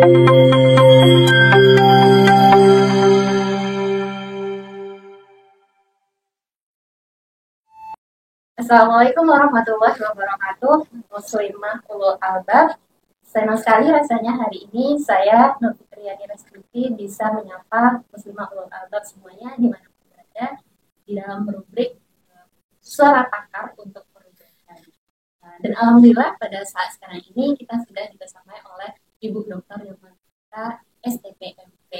Assalamualaikum warahmatullahi wabarakatuh. Muslimah ulul albab. Senang sekali rasanya hari ini saya Nur Fitriani Restuti bisa menyapa muslimah ulul albab semuanya dimanapun berada di dalam rubrik Suara Pakar untuk Perubahan. Dan alhamdulillah pada saat sekarang ini kita sudah dibersamai oleh Ibu Dr. Yolanda STPMP,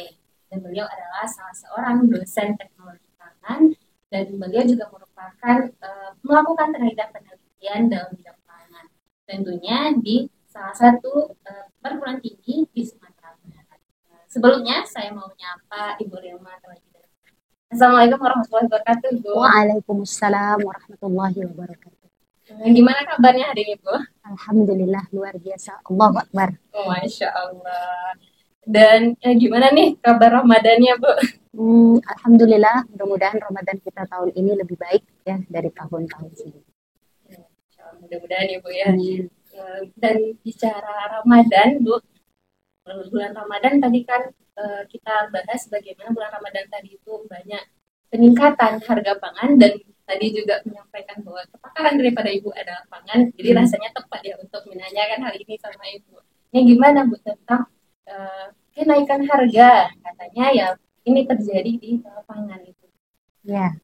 dan beliau adalah salah seorang dosen teknologi pangan, dan beliau juga merupakan melakukan penelitian dalam bidang pangan, tentunya di salah satu perguruan tinggi di Sumatera Barat. Sebelumnya saya mau menyapa Ibu Rilma terlebih dahulu. Assalamualaikum warahmatullahi wabarakatuh, Bu. Waalaikumsalam warahmatullahi wabarakatuh. Gimana kabarnya hari ini, Bu? Alhamdulillah, luar biasa. Allahu Akbar. Masya Allah. Dan gimana nih kabar Ramadannya, Bu? Alhamdulillah, mudah-mudahan Ramadan kita tahun ini lebih baik ya dari tahun-tahun sebelumnya. Mudah-mudahan ya, Bu ya. Dan bicara Ramadan, Bu, bulan Ramadan tadi kan kita bahas bagaimana bulan Ramadan tadi itu banyak peningkatan harga pangan, dan tadi juga menyampaikan bahwa kepakaran daripada Ibu adalah pangan. Jadi rasanya tepat ya untuk menanyakan hal ini sama Ibu. Ini gimana, Bu, tentang kenaikan harga, katanya ya ini terjadi di pangan itu. Ya,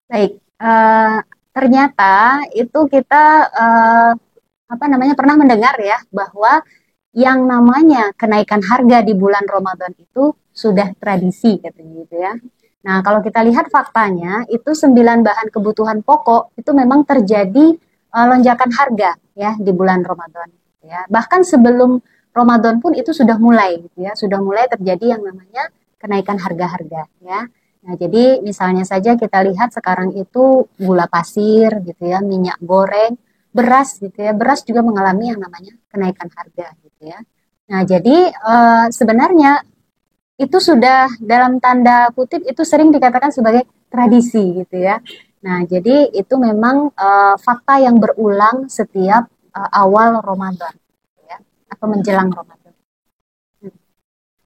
baik. Ternyata itu kita pernah mendengar ya bahwa yang namanya kenaikan harga di bulan Ramadan itu sudah tradisi katanya gitu ya. Nah, kalau kita lihat faktanya itu 9 bahan kebutuhan pokok itu memang terjadi lonjakan harga ya di bulan Ramadan ya. Bahkan sebelum Ramadan pun itu sudah mulai gitu ya, sudah mulai terjadi yang namanya kenaikan harga-harga ya. Nah, jadi misalnya saja kita lihat sekarang itu gula pasir gitu ya, minyak goreng, beras gitu ya. Beras juga mengalami yang namanya kenaikan harga gitu ya. Nah, jadi sebenarnya itu sudah dalam tanda kutip itu sering dikatakan sebagai tradisi gitu ya. Nah, jadi itu memang fakta yang berulang setiap awal Ramadan ya, atau menjelang Ramadan.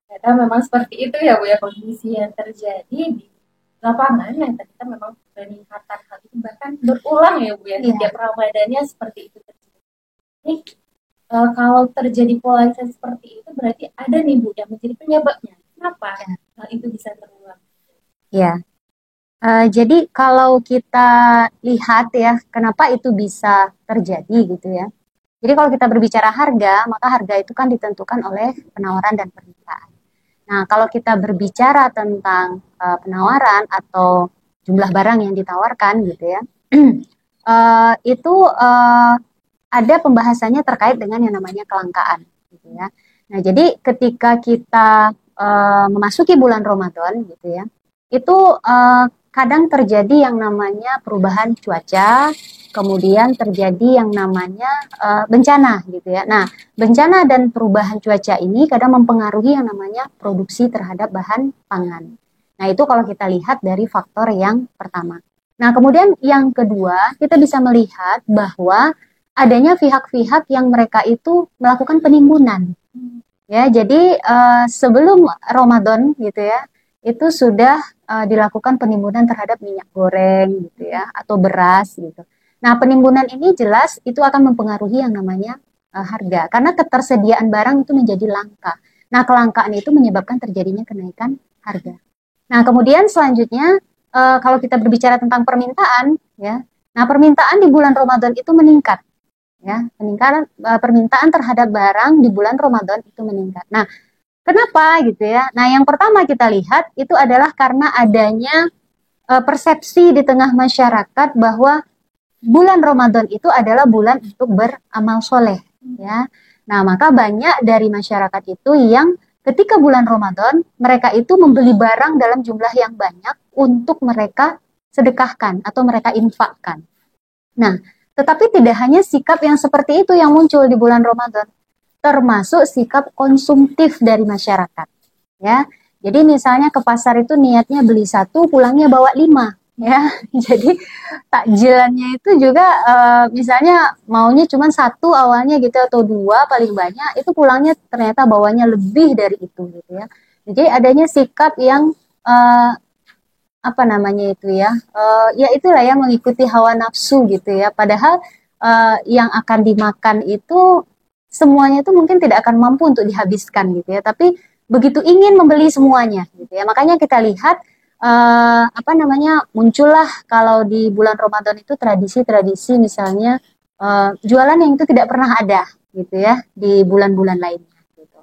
Ternyata memang seperti itu ya, Bu ya, kondisi yang terjadi di lapangan yang ternyata memang peningkatan hal itu bahkan berulang ya, Bu ya, setiap Ramadannya seperti itu terjadi. Ini kalau terjadi polarisasi seperti itu berarti ada nih, Bu, yang menjadi penyebabnya. Kenapa hal itu bisa terulang? Ya, jadi kalau kita lihat ya, kenapa itu bisa terjadi gitu ya. Jadi kalau kita berbicara harga, maka harga itu kan ditentukan oleh penawaran dan permintaan. Nah, kalau kita berbicara tentang penawaran atau jumlah barang yang ditawarkan gitu ya, itu ada pembahasannya terkait dengan yang namanya kelangkaan gitu ya. Nah, jadi ketika kita memasuki bulan Ramadan gitu ya, itu kadang terjadi yang namanya perubahan cuaca, kemudian terjadi yang namanya bencana gitu ya. Nah, bencana dan perubahan cuaca ini kadang mempengaruhi yang namanya produksi terhadap bahan pangan. Nah, itu kalau kita lihat dari faktor yang pertama. Nah, kemudian yang kedua, kita bisa melihat bahwa adanya pihak-pihak yang mereka itu melakukan penimbunan. Ya, jadi sebelum Ramadan gitu ya, itu sudah dilakukan penimbunan terhadap minyak goreng gitu ya, atau beras gitu. Nah, penimbunan ini jelas itu akan mempengaruhi yang namanya harga, karena ketersediaan barang itu menjadi langka. Nah, kelangkaan itu menyebabkan terjadinya kenaikan harga. Nah, kemudian selanjutnya kalau kita berbicara tentang permintaan ya, nah permintaan di bulan Ramadan itu meningkat. Ya, peningkatan permintaan terhadap barang di bulan Ramadan itu meningkat. Nah, kenapa gitu ya? Nah, yang pertama kita lihat itu adalah karena adanya persepsi di tengah masyarakat bahwa bulan Ramadan itu adalah bulan untuk beramal soleh, ya. Nah, maka banyak dari masyarakat itu yang ketika bulan Ramadan mereka itu membeli barang dalam jumlah yang banyak untuk mereka sedekahkan atau mereka infakkan. Nah, tetapi tidak hanya sikap yang seperti itu yang muncul di bulan Ramadan, termasuk sikap konsumtif dari masyarakat. Ya, jadi misalnya ke pasar itu niatnya beli 1, pulangnya bawa 5. ya. Jadi takjilannya itu juga misalnya maunya cuma satu awalnya gitu atau dua paling banyak, itu pulangnya ternyata bawanya lebih dari itu gitu ya. Jadi adanya sikap yang eh, apa namanya itu ya, ya itulah ya mengikuti hawa nafsu gitu ya. Padahal yang akan dimakan itu semuanya itu mungkin tidak akan mampu untuk dihabiskan gitu ya. Tapi begitu ingin membeli semuanya gitu ya. Makanya kita lihat apa namanya muncullah kalau di bulan Ramadan itu tradisi-tradisi misalnya jualan yang itu tidak pernah ada gitu ya di bulan-bulan lainnya gitu.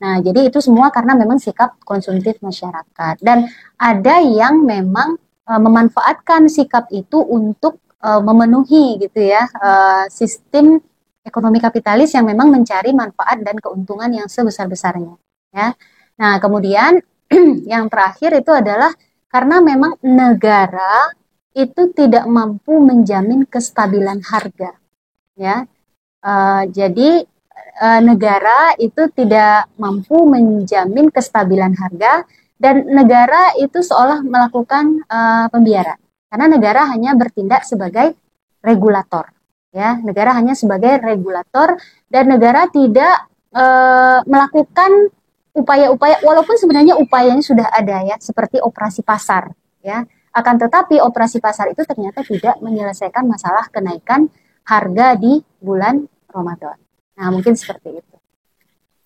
Nah, jadi itu semua karena memang sikap konsumtif masyarakat. Dan ada yang memang memanfaatkan sikap itu untuk memenuhi gitu ya sistem ekonomi kapitalis yang memang mencari manfaat dan keuntungan yang sebesar-besarnya ya. Nah, kemudian yang terakhir itu adalah karena memang negara itu tidak mampu menjamin kestabilan harga ya. Jadi negara itu tidak mampu menjamin kestabilan harga dan negara itu seolah melakukan pembiaran karena negara hanya bertindak sebagai regulator ya, negara hanya sebagai regulator dan negara tidak melakukan upaya-upaya walaupun sebenarnya upayanya sudah ada ya seperti operasi pasar ya, akan tetapi operasi pasar itu ternyata tidak menyelesaikan masalah kenaikan harga di bulan Ramadan. Nah, mungkin seperti itu.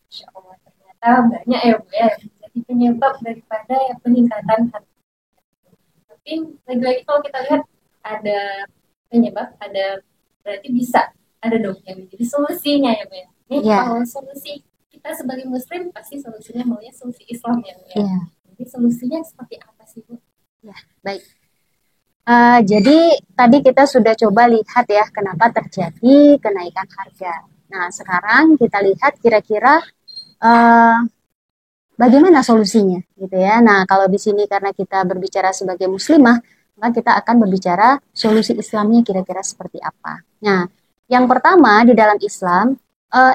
Insya Allah, ternyata banyak ya Bu ya jadi penyebab daripada peningkatan harga. Tapi lagi-lagi kalau kita lihat ada penyebab, ada berarti bisa ada dong yang menjadi solusinya ya Bu ya. Ini kalau solusi kita sebagai Muslim pasti solusinya maunya solusi Islam ya Bu ya. Jadi solusinya seperti apa sih Bu? Ya, baik. Jadi tadi kita sudah coba lihat ya kenapa terjadi kenaikan harga. Nah, sekarang kita lihat kira-kira bagaimana solusinya gitu ya. Nah, kalau di sini karena kita berbicara sebagai muslimah, maka kita akan berbicara solusi Islamnya kira-kira seperti apa. Nah, yang pertama di dalam Islam,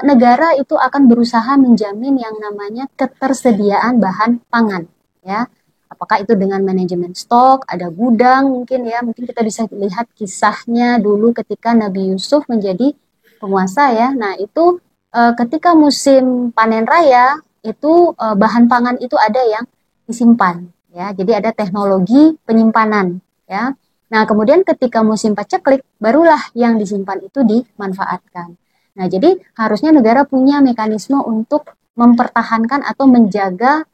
negara itu akan berusaha menjamin yang namanya ketersediaan bahan pangan ya. Apakah itu dengan manajemen stok, ada gudang mungkin ya, mungkin kita bisa lihat kisahnya dulu ketika Nabi Yusuf menjadi penguasa ya. Nah, itu ketika musim panen raya itu bahan pangan itu ada yang disimpan ya. Jadi ada teknologi penyimpanan ya. Nah, kemudian ketika musim paceklik barulah yang disimpan itu dimanfaatkan. Nah, jadi harusnya negara punya mekanisme untuk mempertahankan atau menjaga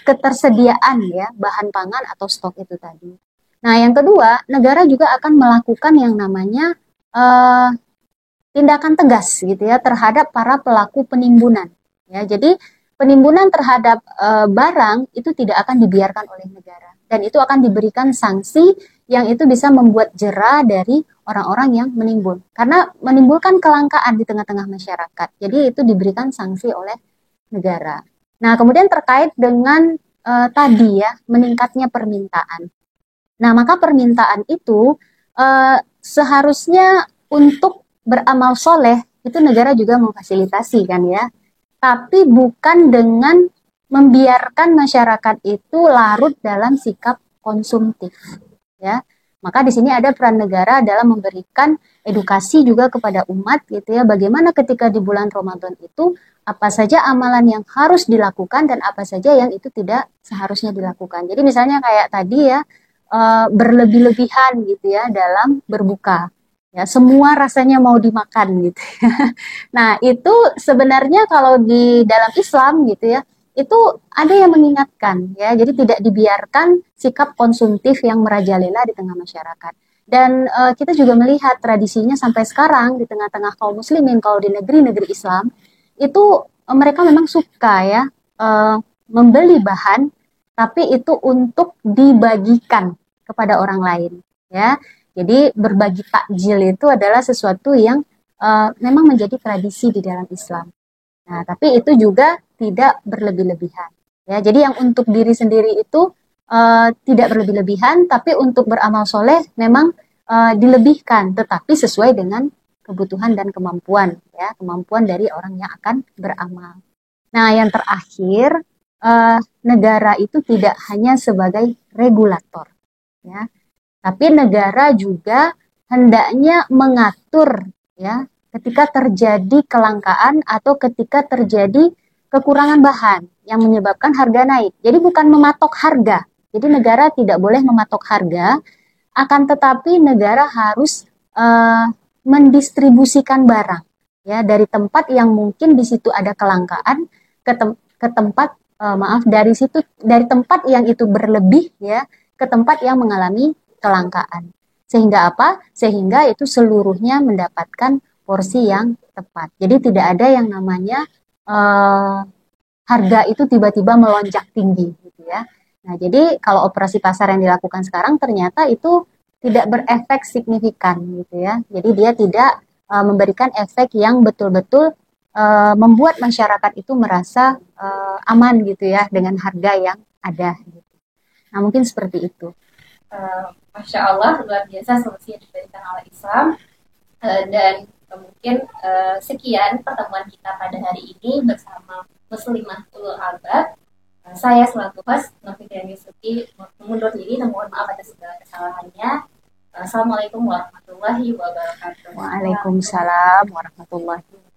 ketersediaan ya bahan pangan atau stok itu tadi. Nah, yang kedua, negara juga akan melakukan yang namanya tindakan tegas gitu ya terhadap para pelaku penimbunan. Ya, jadi penimbunan terhadap barang itu tidak akan dibiarkan oleh negara dan itu akan diberikan sanksi yang itu bisa membuat jera dari orang-orang yang menimbun karena menimbulkan kelangkaan di tengah-tengah masyarakat. Jadi itu diberikan sanksi oleh negara. Nah, kemudian terkait dengan tadi ya, meningkatnya permintaan. Nah, maka permintaan itu seharusnya untuk beramal soleh, itu negara juga memfasilitasi kan ya. Tapi bukan dengan membiarkan masyarakat itu larut dalam sikap konsumtif. Ya, maka di sini ada peran negara dalam memberikan edukasi juga kepada umat gitu ya. Bagaimana ketika di bulan Ramadan itu apa saja amalan yang harus dilakukan dan apa saja yang itu tidak seharusnya dilakukan. Jadi misalnya kayak tadi ya berlebih-lebihan gitu ya dalam berbuka. Ya, semua rasanya mau dimakan gitu. Nah, itu sebenarnya kalau di dalam Islam gitu ya, itu ada yang mengingatkan ya. Jadi tidak dibiarkan sikap konsumtif yang merajalela di tengah masyarakat. Dan kita juga melihat tradisinya sampai sekarang di tengah-tengah kaum muslimin kalau di negeri-negeri Islam itu mereka memang suka ya membeli bahan tapi itu untuk dibagikan kepada orang lain ya. Jadi berbagi takjil itu adalah sesuatu yang memang menjadi tradisi di dalam Islam. Nah, tapi itu juga tidak berlebih-lebihan. Ya, jadi yang untuk diri sendiri itu tidak berlebih-lebihan, tapi untuk beramal soleh memang dilebihkan, tetapi sesuai dengan kebutuhan dan kemampuan, ya, kemampuan dari orang yang akan beramal. Nah, yang terakhir, negara itu tidak hanya sebagai regulator, ya, Tapi negara juga hendaknya mengatur ya ketika terjadi kelangkaan atau ketika terjadi kekurangan bahan yang menyebabkan harga naik. Jadi bukan mematok harga. Jadi negara tidak boleh mematok harga, akan tetapi negara harus mendistribusikan barang ya dari tempat yang mungkin di situ ada kelangkaan ke tempat maaf dari tempat yang itu berlebih ya ke tempat yang mengalami kelangkaan. Sehingga apa? Sehingga itu seluruhnya mendapatkan porsi yang tepat. Jadi tidak ada yang namanya harga itu tiba-tiba melonjak tinggi gitu ya. Nah, jadi kalau operasi pasar yang dilakukan sekarang ternyata itu tidak berefek signifikan gitu ya. Jadi dia tidak memberikan efek yang betul-betul membuat masyarakat itu merasa aman gitu ya dengan harga yang ada. Gitu. Nah, mungkin seperti itu. Masya Allah, luar biasa solusi yang diberikan oleh Islam. Dan mungkin sekian pertemuan kita pada hari ini bersama Muslimah Ulul Albab. Saya selaku host Novitriani Suti mundur diri dan mohon maaf atas segala kesalahannya. Assalamualaikum warahmatullahi wabarakatuh. Waalaikumsalam warahmatullahi wabarakatuh.